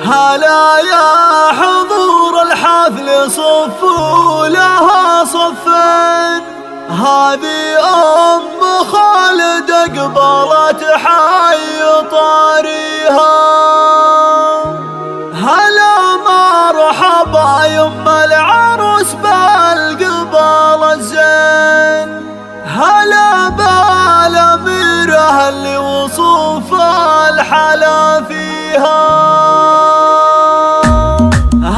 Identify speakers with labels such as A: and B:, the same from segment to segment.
A: هلا يا حضور الحفل صفوا لها صفين، هذه أم خالد أقبلت حي طاريها. هلا مرحبا يم العروس بالقبال الزين، هلا بالأميرة اللي وصوف الحلا فيها.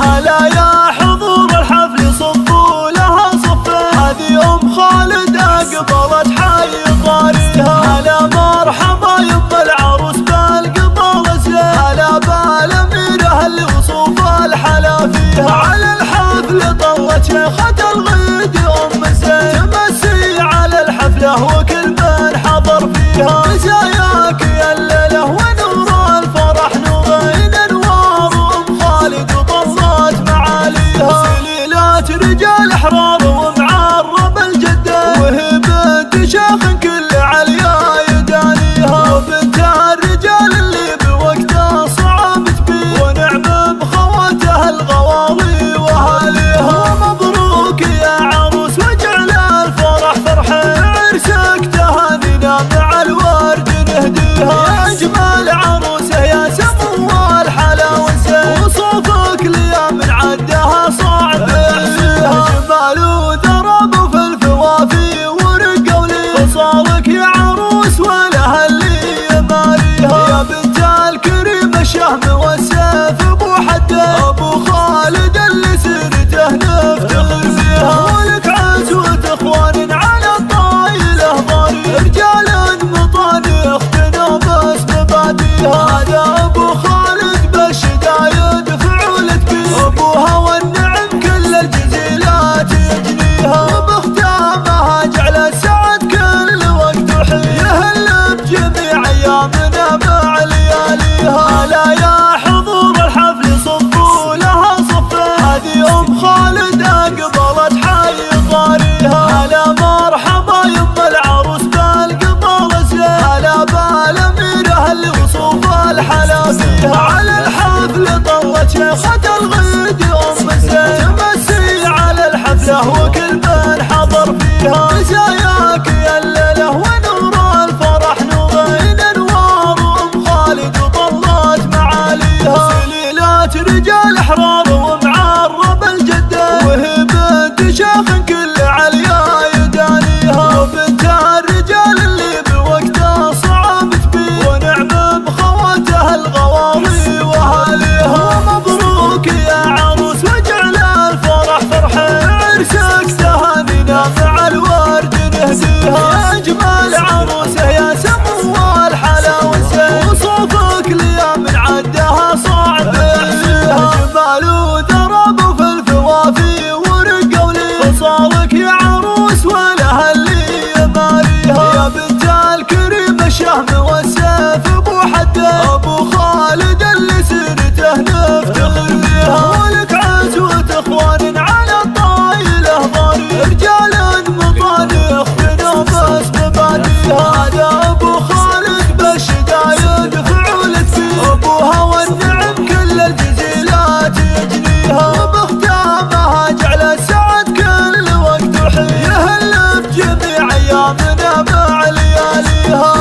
A: هلا يا حضور الحفل صفوا لها صفين، هذه أم خالد أقبلت حي طاريها. هلا مرحبا يم العروس بالقبال الزين، هلا بالأميرة اللي وصوف الحلا فيها. على الحفل طلت شيخة الغيد أم زين، تمسي على الحفلة وكل من حضر فيها. مزاياك يا الليلة ونور الفرح نورين انوار أم خالد وطلت معاليها. سليلات رجال احرار ومعرب الجدة، وهي بنت شيخ كل عليا يدانيها. وبنت الرجال اللي بوقتها صعب تبين، ونعم بخواتها الغواوي واهاليها. مبروك يا عروس واجعل الفرح فرحين، عرسك تهانينا مع الورد نهديها. يا اجمل عروسه يا سمو الحلا والزين، وصوفك ليا من عدها صعب يحصيها. جمال وذرب في الفوافي ورقه ولي، خصالك يا عروس وله اللي يماريها. يا بنت الكريم الشهم والسيف ابو حدين، ابو خالد اللي سيرته نفتخر فيها. ولك عزوة اخوان على الطايله ضرير، رجال مطانيخ تنافس مباديها. هذا ابو خالد بالشدايد فعولة كبير، ابوها والنعم كل الجزيلات يجنيها. وبختامها جعل السعد كل وقت وحين، يهل بجميع ايامنا مع لياليها. هلا يا حضور الحفل صفوا لها صفين، هذه ام خالد اقبلت حي طاريها. هلا مرحبا يم العروس بالقبال الزين، هلا بالأميرة اللي وصوف الحلا فيها. على الحفل طلت شيخة الغيد أم زين، تمسي على الحفلة وكل من حضر فيها. مزاياك يا الليلة ونور الفرح نورين انوار أم خالد وطلت معاليها. سليلات رجال احرار ومعرب الجدة، وهي بنت شيخ كل عليا يدانيها. وبنت الرجال اللي بوقتها صعب تبين، ونعم بخواتها الغواوي واهاليها. مبروك يا عروس واجعل الفرح فرحين، عرسك تهانينا مع الورد نهديها. يا اجمل عروسه يا سمو الحلا والزين، وصوفك ليا من عدها صعب يحصيها. جمال وذرب في الفوافي ورقه ولي، خصالك يا عروس وله اللي يماريها. يا بنت الكريم الشهم والسيف ابو حدين، ابو خالد اللي سيرته نفتخر فيها. ولك عزوة اخوان على الطايله ضرير، رجال مطانيخ تنافس مباديها. هذا ابو خالد بالشدايد فعولة كبير، ابوها والنعم كل الجزيلات يجنيها. وبختامها جعل السعد كل وقت وحين، يهل بجميع ايامنا مع لياليها.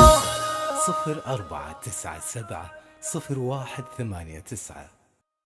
B: 0497 01 89